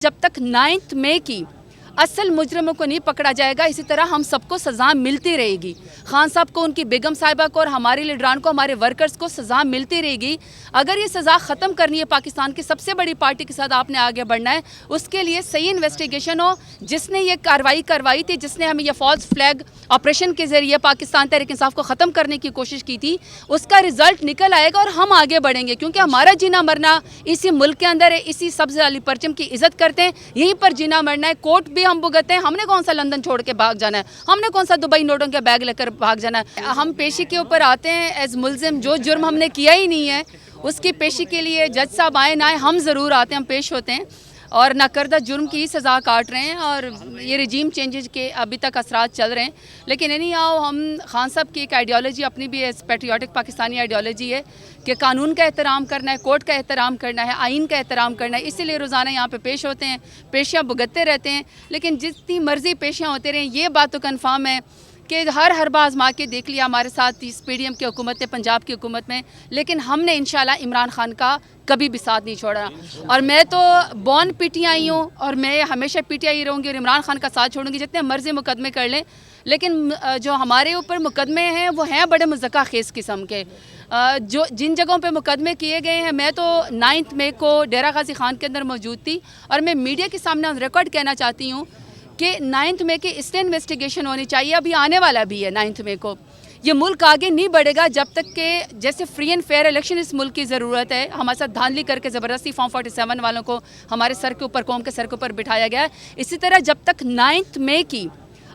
जब तक 9 मई की असल मुजरिमों को नहीं पकड़ा जाएगा, इसी तरह हम सबको सज़ा मिलती रहेगी। खान साहब को, उनकी बेगम साहिबा को और हमारे लीडरान को, हमारे वर्कर्स को सज़ा मिलती रहेगी। अगर ये सज़ा ख़त्म करनी है, पाकिस्तान की सबसे बड़ी पार्टी के साथ आपने आगे बढ़ना है, उसके लिए सही इन्वेस्टिगेशन हो। जिसने ये कार्रवाई करवाई थी, जिसने हमें ये फॉल्स फ्लैग ऑपरेशन के ज़रिए पाकिस्तान तहरीक इंसाफ को ख़त्म करने की कोशिश की थी, उसका रिज़ल्ट निकल आएगा और हम आगे बढ़ेंगे। क्योंकि हमारा जीना मरना इसी मुल्क के अंदर है, इसी सब्ज़ वाली परचम की इज़्ज़त करते हैं, यहीं पर जीना मरना है। कोर्ट भी हम भुगतते हैं। हमने कौन सा लंदन छोड़ के भाग जाना है, हमने कौन सा दुबई नोटों के बैग लेकर भाग जाना है। हम पेशी के ऊपर आते हैं एज मुलजिम, जो जुर्म हमने किया ही नहीं है उसकी पेशी के लिए जज साहब आए ना आए, हम ज़रूर आते हैं, हम पेश होते हैं और नाकर्दा जुर्म की सज़ा काट रहे हैं। और ये रिजीम चेंजेस के अभी तक असरात चल रहे हैं, लेकिन नहीं आओ, हम खान साहब की एक आइडियोलॉजी अपनी भी है, पैट्रियाटिक पाकिस्तानी आइडियोलॉजी है कि कानून का एहतराम करना है, कोर्ट का एहतराम करना है, आइन का एहतराम करना है। इसीलिए रोज़ाना यहाँ पे पेश होते हैं, पेशियाँ भुगतते रहते हैं। लेकिन जितनी मर्जी पेशियाँ होते रहें, ये बात तो कन्फर्म है कि हर बार आजमा के देख लिया हमारे साथ इस PDM की हुकूमत ने, पंजाब की हुकूमत में, लेकिन हमने इंशाल्लाह इमरान खान का कभी भी साथ नहीं छोड़ा। और मैं तो बॉर्न PTI हूँ और मैं हमेशा PTI रहूँगी और इमरान खान का साथ छोड़ूंगी, जितने मर्जी मुकदमे कर लें। लेकिन जो हमारे ऊपर मुकदमे हैं वो हैं बड़े मुज़क्का खेस किस्म के। जो जिन जगहों पे मुकदमे किए गए हैं, मैं तो 9 मई को डेरा गाजी खान के अंदर मौजूद थी और मैं मीडिया के सामने रिकॉर्ड कहना चाहती हूँ कि 9 मई की इसलिए इन्वेस्टिगेशन होनी चाहिए। अभी आने वाला भी है 9 मई को। ये मुल्क आगे नहीं बढ़ेगा जब तक कि जैसे फ्री एंड फेयर इलेक्शन इस मुल्क की ज़रूरत है। हमारे साथ धांधली करके ज़बरदस्ती फॉर्म 47 वालों को हमारे सर के ऊपर, कौम के सर के ऊपर बिठाया गया है। इसी तरह जब तक 9 मई की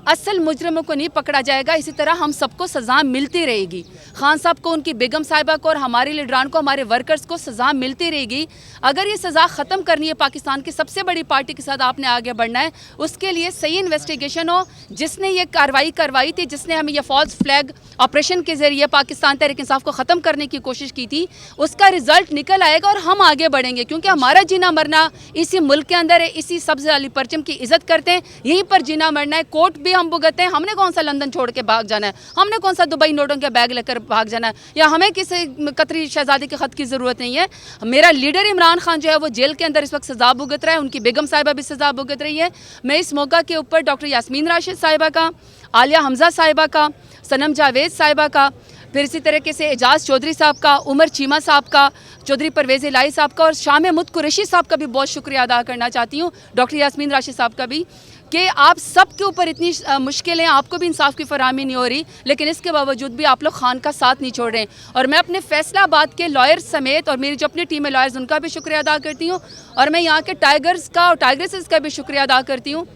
असल मुजरिमों को नहीं पकड़ा जाएगा, इसी तरह हम सबको सज़ा मिलती रहेगी। खान साहब को, उनकी बेगम साहिबा को और हमारे लीडरान को, हमारे वर्कर्स को सज़ा मिलती रहेगी। अगर ये सज़ा ख़त्म करनी है, पाकिस्तान की सबसे बड़ी पार्टी के साथ आपने आगे बढ़ना है, उसके लिए सही इन्वेस्टिगेशन हो। जिसने ये कार्रवाई करवाई थी, जिसने हमें ये फॉल्स फ्लैग ऑपरेशन के ज़रिए पाकिस्तान तहरीक इंसाफ को ख़त्म करने की कोशिश की थी, उसका रिज़ल्ट निकल आएगा और हम आगे बढ़ेंगे। क्योंकि हमारा जीना मरना इसी मुल्क के अंदर है, इसी सब्ज़ वाली परचम की इज़्ज़त करते हैं, यहीं पर जीना मरना है। कोर्ट भी हम भुगतते हैं। हमने कौन सा लंदन छोड़ के भाग जाना है, हमने कौन सा दुबई नोटों के बैग लेकर भाग जाना है, या हमें किसी कतरी शहजादी के ख़त की ज़रूरत नहीं है। मेरा लीडर इमरान खान जो है वो जेल के अंदर इस वक्त सज़ा भुगत रहा है, उनकी बेगम साहिबा भी सज़ा भुगत रही है। मैं इस मौका के ऊपर डॉक्टर यास्मीन राशिद साहिबा का, आलिया हमजा साहिबा का, सनम जावेद साहिबा का, फिर इसी तरीके से एजाज़ चौधरी साहब का, उमर चीमा साहब का, चौधरी परवेज़ इलाही साहब का और शाह महमूद कुरैशी साहब का भी बहुत शुक्रिया अदा करना चाहती हूँ, डॉक्टर यास्मीन राशिद साहब का भी, कि आप सब के ऊपर इतनी मुश्किलें, आपको भी इंसाफ की फरहमी नहीं हो रही, लेकिन इसके बावजूद भी आप लोग खान का साथ नहीं छोड़ रहे हैं। और मैं अपने फैसलाबाद के लॉयर्स समेत और मेरी जो अपनी टीम है लॉयर्स, उनका भी शुक्रिया अदा करती हूँ। और मैं यहाँ के टाइगर्स का और टाइग्रेसेस का भी शुक्रिया अदा करती हूँ।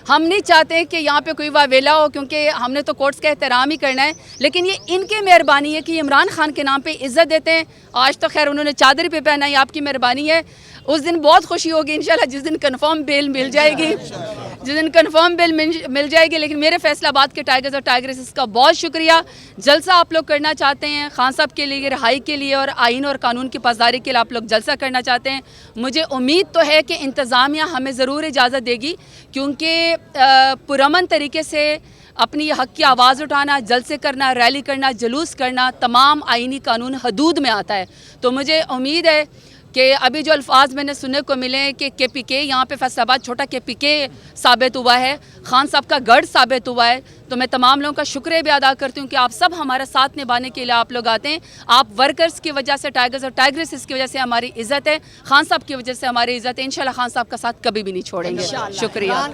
हम नहीं चाहते कि यहाँ पे कोई वावेला हो, क्योंकि हमने तो कोर्ट्स का एहतराम ही करना है, लेकिन ये इनकी मेहरबानी है कि इमरान खान के नाम पे इज़्ज़त देते हैं। आज तो खैर उन्होंने चादर पे पहनाई, आपकी मेहरबानी है। उस दिन बहुत खुशी होगी इंशाल्लाह जिस दिन कंफर्म बेल मिल जाएगी, जिस दिन कंफर्म बेल मिल जाएगी। लेकिन मेरे फैसलाबाद के टाइगर्स और टाइग्रेसेस का बहुत शुक्रिया। जलसा आप लोग करना चाहते हैं खान साहब के लिए, रिहाई के लिए और आइन और कानून की पासदारी के लिए आप लोग जलसा करना चाहते हैं। मुझे उम्मीद तो है कि इंतज़ामिया हमें ज़रूर इजाज़त देगी, क्योंकि पुरअमन तरीके से अपनी हक़ की आवाज़ उठाना, जलसे करना, रैली करना, जुलूस करना, तमाम आइनी कानून हदूद में आता है। तो मुझे उम्मीद है कि अभी जो अल्फाज मैंने सुनने को मिले कि KPK, यहाँ पे फैसलाबाद छोटा KPK साबित हुआ है, खान साहब का गढ़ साबित हुआ है। तो मैं तमाम लोगों का शुक्रिया भी अदा करती हूँ कि आप सब हमारा साथ निभाने के लिए आप लोग आते हैं। आप वर्कर्स की वजह से, टाइगर्स और टाइग्रेसेस की वजह से हमारी इज़्ज़त है, खान साहब की वजह से हमारी इज़्ज़त है। इंशाल्लाह खान साहब का साथ कभी भी नहीं छोड़ेंगे। शुक्रिया।